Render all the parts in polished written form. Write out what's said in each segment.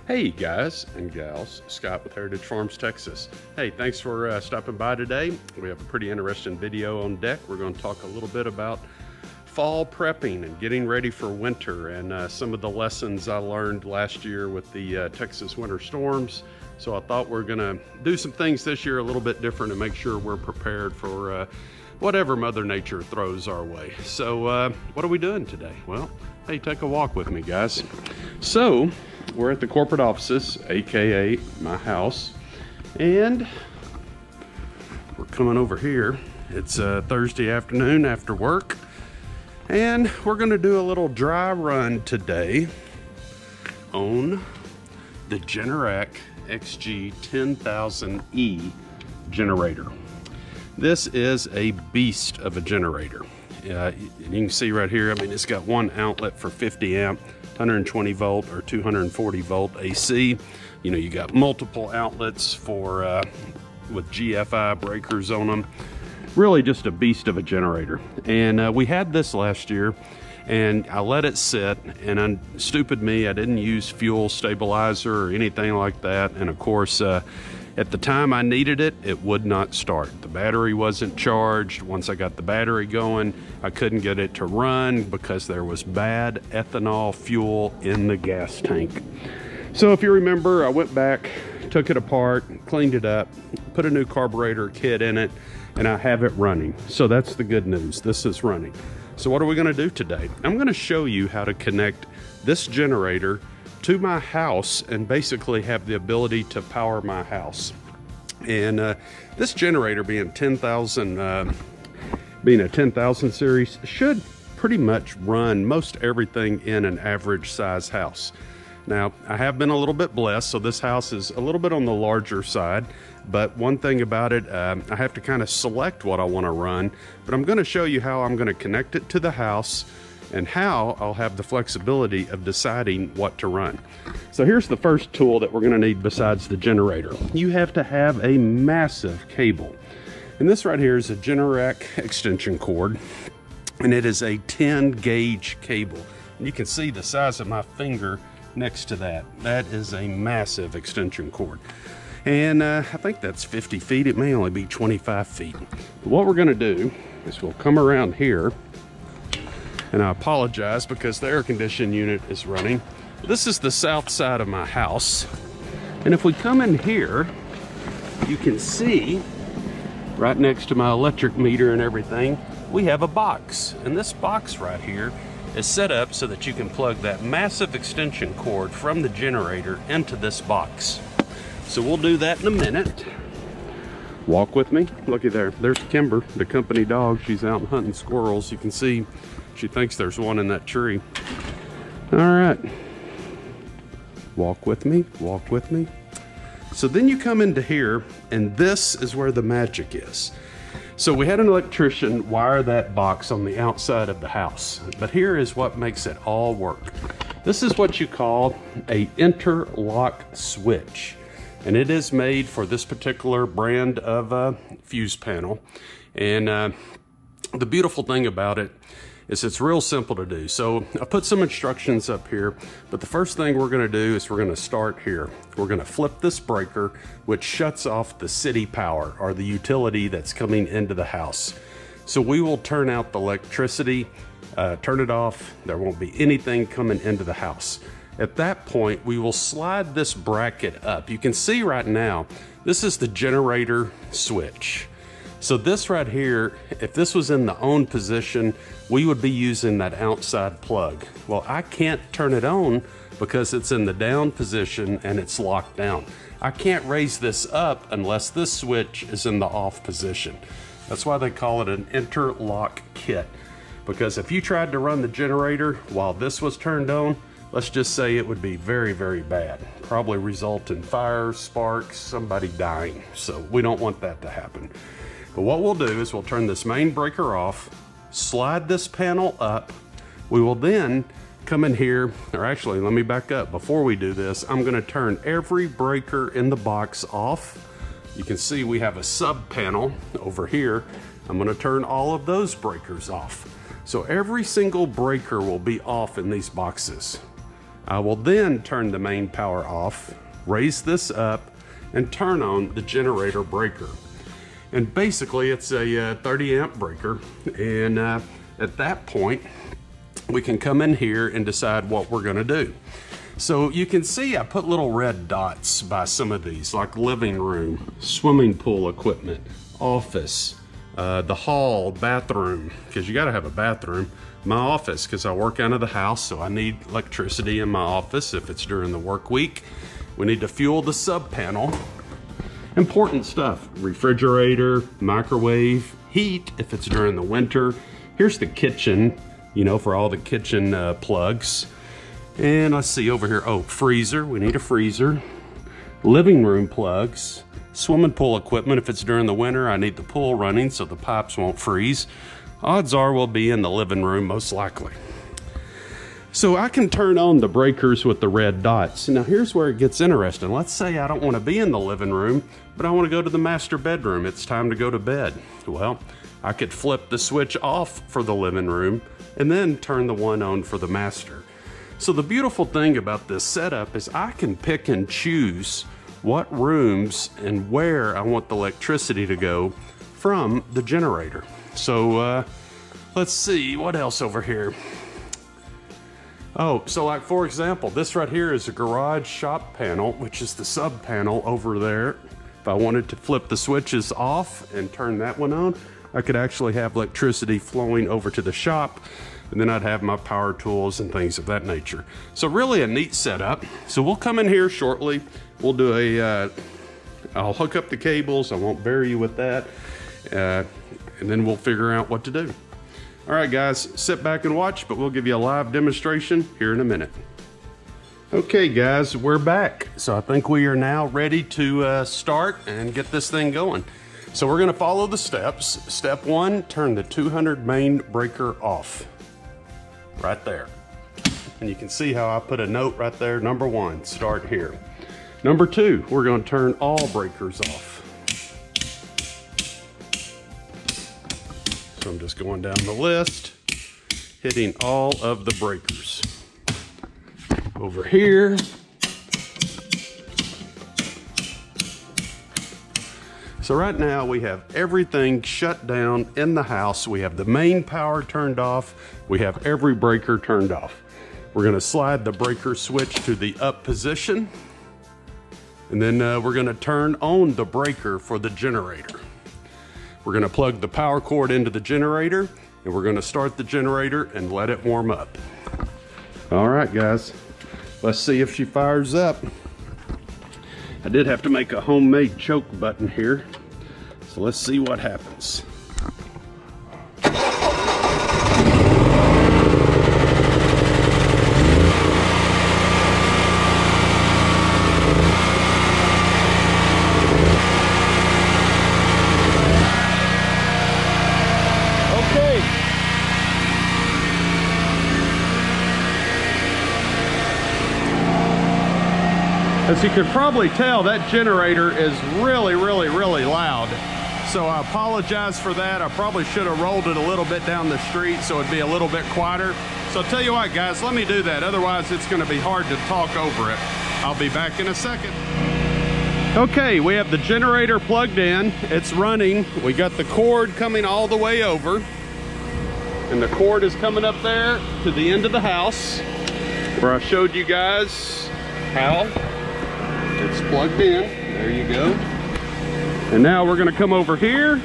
Hey guys and gals, Scott with Heritage Farms, Texas. Hey, thanks for stopping by today. We have a pretty interesting video on deck. We're going to talk a little bit about fall prepping and getting ready for winter and some of the lessons I learned last year with the Texas winter storms. So I thought we're going to do some things this year a little bit different and make sure we're prepared for whatever Mother Nature throws our way. So what are we doing today? Well, hey, take a walk with me, guys. So we're at the corporate offices, aka my house, and we're coming over here. It's Thursday afternoon after work, and we're going to do a little dry run today on the Generac XG 10000E generator. This is a beast of a generator. You can see right here, I mean, it's got one outlet for 50 amp, 120 volt or 240 volt AC. You know, you got multiple outlets for with GFI breakers on them. Really just a beast of a generator. And we had this last year, and I let it sit, and stupid me, I didn't use fuel stabilizer or anything like that. And of course, at the time I needed it, it would not start. The battery wasn't charged. Once I got the battery going, I couldn't get it to run because there was bad ethanol fuel in the gas tank. So if you remember, I went back, took it apart, cleaned it up, put a new carburetor kit in it, and I have it running. So that's the good news. This is running. So what are we gonna do today? I'm gonna show you how to connect this generator to my house and basically have the ability to power my house. And this generator being a 10,000 series should pretty much run most everything in an average size house. Now, I have been a little bit blessed, so this house is a little bit on the larger side, but one thing about it, I have to kind of select what I want to run, but I'm going to show you how I'm going to connect it to the house and how I'll have the flexibility of deciding what to run. So here's the first tool that we're gonna need besides the generator. You have to have a massive cable. And this right here is a Generac extension cord, and it is a 10 gauge cable. And you can see the size of my finger next to that. That is a massive extension cord. And I think that's 50 feet. It may only be 25 feet. But what we're gonna do is we'll come around here, and I apologize because the air conditioning unit is running. This is the south side of my house. And if we come in here, you can see right next to my electric meter and everything, we have a box. And this box right here is set up so that you can plug that massive extension cord from the generator into this box. So we'll do that in a minute. Walk with me. Looky there. There's Kimber, the company dog. She's out hunting squirrels. You can see she thinks there's one in that tree. All right. Walk with me. Walk with me. So then you come into here, and this is where the magic is. So we had an electrician wire that box on the outside of the house, but here is what makes it all work. This is what you call a interlock switch. And it is made for this particular brand of fuse panel. And the beautiful thing about it is it's real simple to do. So I put some instructions up here, but the first thing we're gonna do is we're gonna start here. We're gonna flip this breaker, which shuts off the city power or the utility that's coming into the house. So we will turn out the electricity, turn it off. There won't be anything coming into the house. At that point, we will slide this bracket up. You can see right now, this is the generator switch. So this right here, if this was in the on position, we would be using that outside plug. Well, I can't turn it on because it's in the down position and it's locked down. I can't raise this up unless this switch is in the off position. That's why they call it an interlock kit. Because if you tried to run the generator while this was turned on, let's just say it would be very, very bad. Probably result in fires, sparks, somebody dying. So we don't want that to happen. But what we'll do is we'll turn this main breaker off, slide this panel up. We will then come in here, or actually, let me back up. Before we do this, I'm gonna turn every breaker in the box off. You can see we have a sub panel over here. I'm gonna turn all of those breakers off. So every single breaker will be off in these boxes. I will then turn the main power off, raise this up, and turn on the generator breaker. And basically it's a 30 amp breaker, and at that point we can come in here and decide what we're gonna do. So you can see I put little red dots by some of these, like living room, swimming pool equipment, office, the hall, bathroom, because you gotta have a bathroom, my office, because I work out of the house, so I need electricity in my office if it's during the work week. We need to fuel the sub panel. Important stuff, refrigerator, microwave, heat if it's during the winter. Here's the kitchen, you know, for all the kitchen plugs. And let's see over here, oh, freezer, we need a freezer. Living room plugs, swimming pool equipment. If it's during the winter, I need the pool running so the pipes won't freeze. Odds are we'll be in the living room most likely. So I can turn on the breakers with the red dots. Now here's where it gets interesting. Let's say I don't want to be in the living room, but I want to go to the master bedroom. It's time to go to bed. Well, I could flip the switch off for the living room and then turn the one on for the master. So the beautiful thing about this setup is I can pick and choose what rooms and where I want the electricity to go from the generator. So let's see, what else over here? Oh, so like for example, this right here is a garage shop panel, which is the sub panel over there. If I wanted to flip the switches off and turn that one on, I could actually have electricity flowing over to the shop, and then I'd have my power tools and things of that nature. So really a neat setup. So we'll come in here shortly. We'll do I'll hook up the cables. I won't bury you with that. And then we'll figure out what to do. All right, guys, sit back and watch, but we'll give you a live demonstration here in a minute. Okay, guys, we're back. So I think we are now ready to start and get this thing going. So we're gonna follow the steps. Step one, turn the 200 main breaker off. Right there. And you can see how I put a note right there. Number one, start here. Number two, we're gonna turn all breakers off. So I'm just going down the list, hitting all of the breakers. Over here. So right now we have everything shut down in the house. We have the main power turned off. We have every breaker turned off. We're gonna slide the breaker switch to the up position. And then we're gonna turn on the breaker for the generator. We're gonna plug the power cord into the generator, and we're gonna start the generator and let it warm up. All right, guys, let's see if she fires up. I did have to make a homemade choke button here, so let's see what happens. As you can probably tell, that generator is really loud. So I apologize for that. I probably should have rolled it a little bit down the street so it'd be a little bit quieter. So I'll tell you what, guys, let me do that. Otherwise, it's gonna be hard to talk over it. I'll be back in a second. Okay, we have the generator plugged in. It's running. We got the cord coming all the way over. And the cord is coming up there to the end of the house where I showed you guys how it's plugged in. There you go. And now we're gonna come over here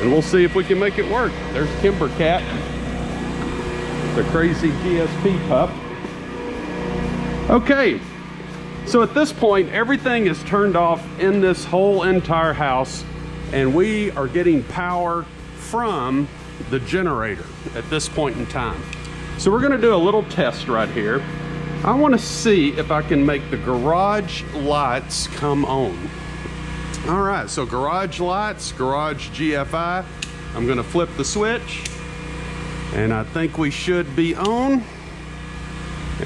and we'll see if we can make it work. There's Kimber Cat, the crazy GSP pup. Okay, so at this point, everything is turned off in this whole entire house, and we are getting power from the generator at this point in time. So we're gonna do a little test right here. I want to see if I can make the garage lights come on. All right, so garage lights, garage GFI. I'm gonna flip the switch and I think we should be on.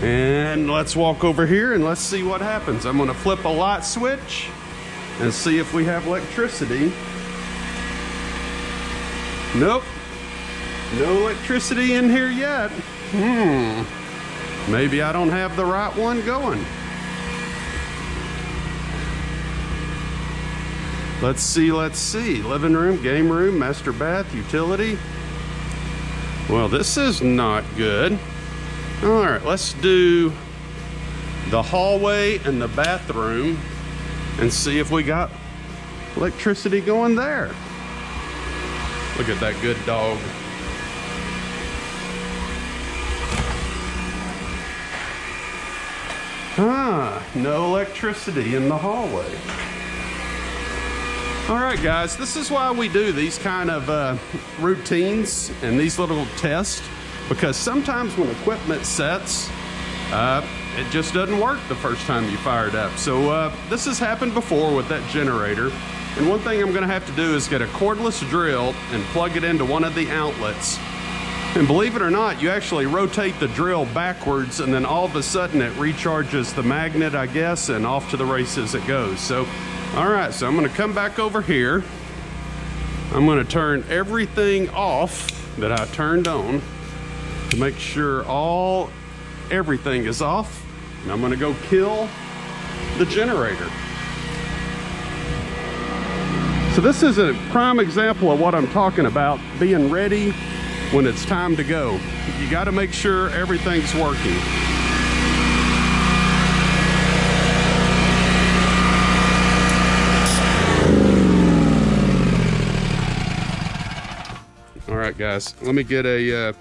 And let's walk over here and let's see what happens. I'm gonna flip a light switch and see if we have electricity. Nope, no electricity in here yet. Maybe I don't have the right one going. Let's see. Living room, game room, master bath, utility. Well, this is not good. All right, let's do the hallway and the bathroom and see if we got electricity going there. Look at that good dog. No electricity in the hallway. All right, guys, this is why we do these kind of routines and these little tests, because sometimes when equipment sets, it just doesn't work the first time you fire it up. So this has happened before with that generator. And one thing I'm gonna have to do is get a cordless drill and plug it into one of the outlets. And believe it or not, you actually rotate the drill backwards and then all of a sudden it recharges the magnet, I guess, and off to the races it goes. So, all right, so I'm gonna come back over here. I'm gonna turn everything off that I turned on to make sure everything is off. And I'm gonna go kill the generator. So this is a prime example of what I'm talking about, being ready when it's time to go. You gotta make sure everything's working. All right, guys, let me get a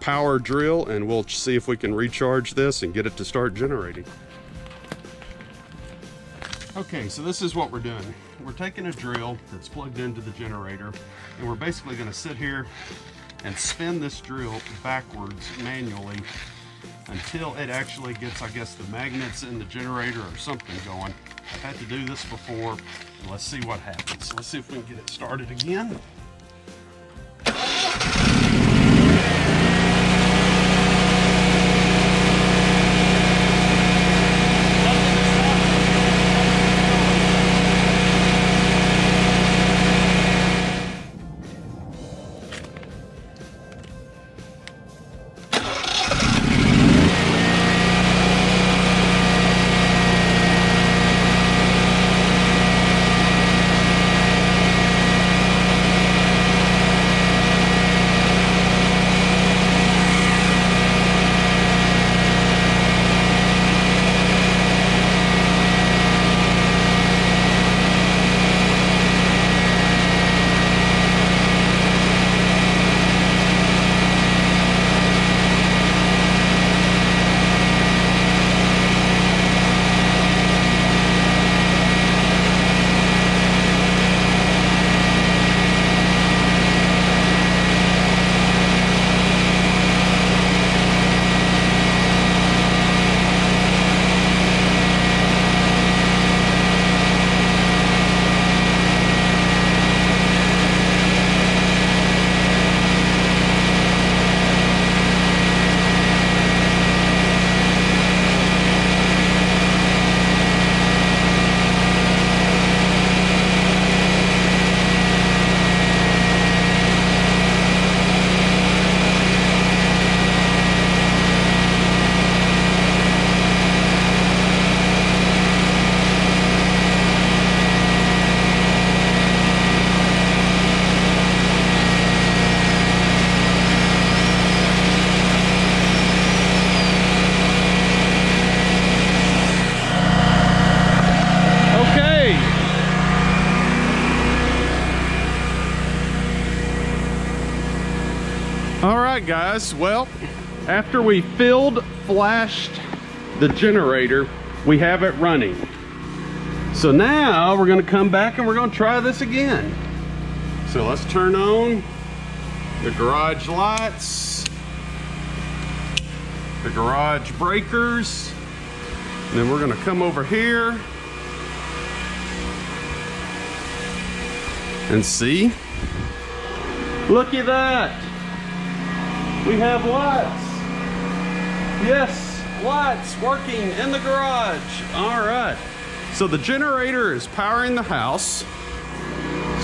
power drill and we'll see if we can recharge this and get it to start generating. Okay, so this is what we're doing. We're taking a drill that's plugged into the generator and we're basically gonna sit here and spin this drill backwards manually until it actually gets, I guess, the magnets in the generator or something going. I've had to do this before, and let's see what happens. Let's see if we can get it started again. All right, guys, well, after we flashed the generator, we have it running. So now we're gonna come back and we're gonna try this again. So let's turn on the garage lights, the garage breakers, and then we're gonna come over here and see. Look at that. We have lights. Yes, lights working in the garage. All right. So the generator is powering the house.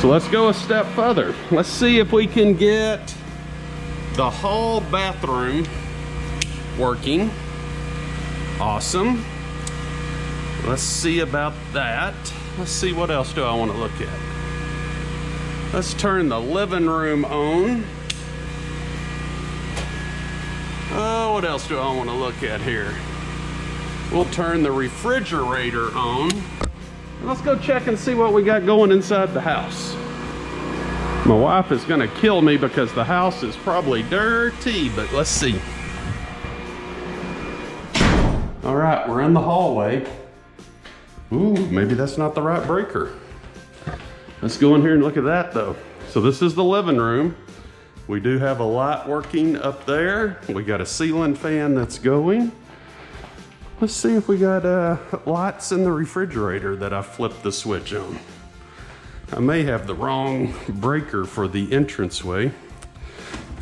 So let's go a step further. Let's see if we can get the hall bathroom working. Awesome. Let's see about that. Let's see, what else do I want to look at? Let's turn the living room on. Oh, what else do I want to look at here? We'll turn the refrigerator on. Let's go check and see what we got going inside the house. My wife is gonna kill me because the house is probably dirty, but let's see. All right, we're in the hallway. Ooh, maybe that's not the right breaker. Let's go in here and look at that though. So this is the living room. We do have a light working up there. We got a ceiling fan that's going. Let's see if we got lights in the refrigerator that I flipped the switch on. I may have the wrong breaker for the entranceway.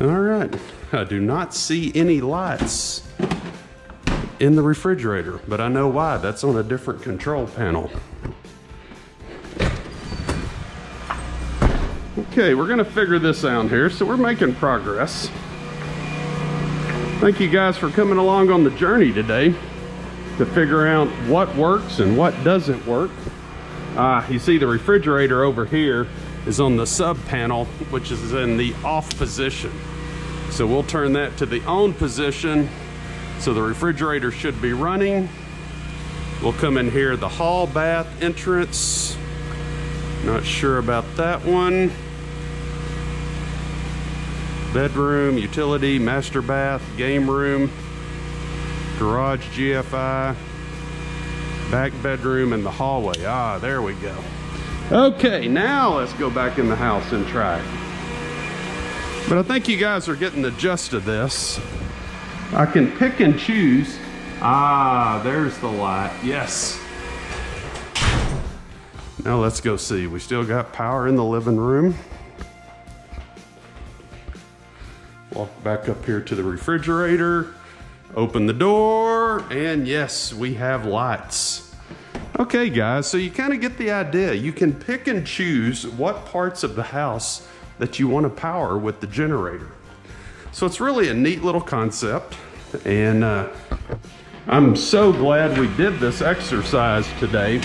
All right, I do not see any lights in the refrigerator, but I know why. That's on a different control panel. Okay, we're gonna figure this out here, so we're making progress. Thank you guys for coming along on the journey today to figure out what works and what doesn't work. You see the refrigerator over here is on the sub panel, which is in the off position. So we'll turn that to the on position. So the refrigerator should be running. We'll come in here, the hall bath entrance. Not sure about that one. Bedroom, utility, master bath, game room, garage GFI, back bedroom, and the hallway. Ah, there we go. Okay, now let's go back in the house and try it. But I think you guys are getting the gist of this. I can pick and choose. Ah, there's the light, yes. Now let's go see. We still got power in the living room. Walk back up here to the refrigerator, open the door, and yes, we have lights. Okay guys, so you kind of get the idea. You can pick and choose what parts of the house that you want to power with the generator. So it's really a neat little concept, and I'm so glad we did this exercise today,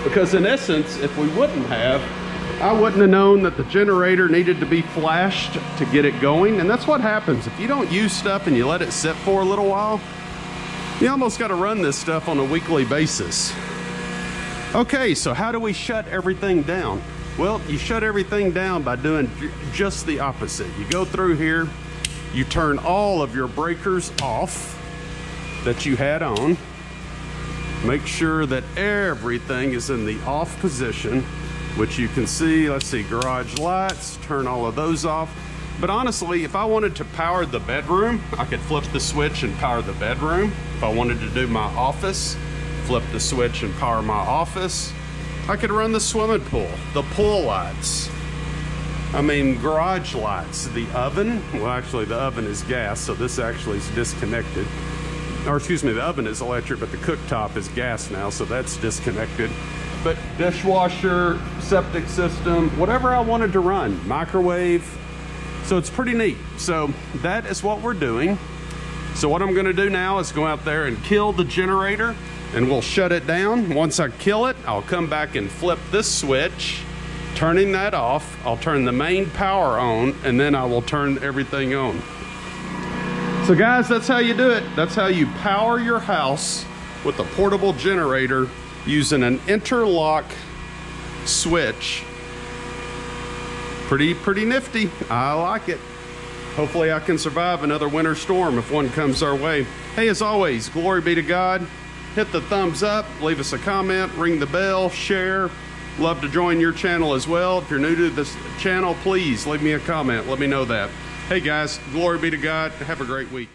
because in essence, if we wouldn't have, I wouldn't have known that the generator needed to be flashed to get it going. And that's what happens if you don't use stuff and you let it sit for a little while. You almost got to run this stuff on a weekly basis. Okay, so how do we shut everything down? Well, you shut everything down by doing just the opposite. You go through here, you turn all of your breakers off that you had on. Make sure that everything is in the off position, which you can see. Let's see, garage lights, turn all of those off. But honestly, if I wanted to power the bedroom, I could flip the switch and power the bedroom. If I wanted to do my office, flip the switch and power my office. I could run the swimming pool, the pool lights. I mean, garage lights, the oven. Well, actually the oven is gas, so this actually is disconnected. Or excuse me, the oven is electric, but the cooktop is gas now, so that's disconnected. But dishwasher, septic system, whatever I wanted to run, microwave. So it's pretty neat. So that is what we're doing. So what I'm gonna do now is go out there and kill the generator, and we'll shut it down. Once I kill it, I'll come back and flip this switch, turning that off. I'll turn the main power on, and then I will turn everything on. So guys, that's how you do it. That's how you power your house with a portable generator using an interlock switch. Pretty nifty. I like it. Hopefully I can survive another winter storm if one comes our way. Hey, as always, glory be to God. Hit the thumbs up, leave us a comment, ring the bell, share. Love to join your channel as well. If you're new to this channel, please leave me a comment. Let me know that. Hey guys, glory be to God. Have a great week.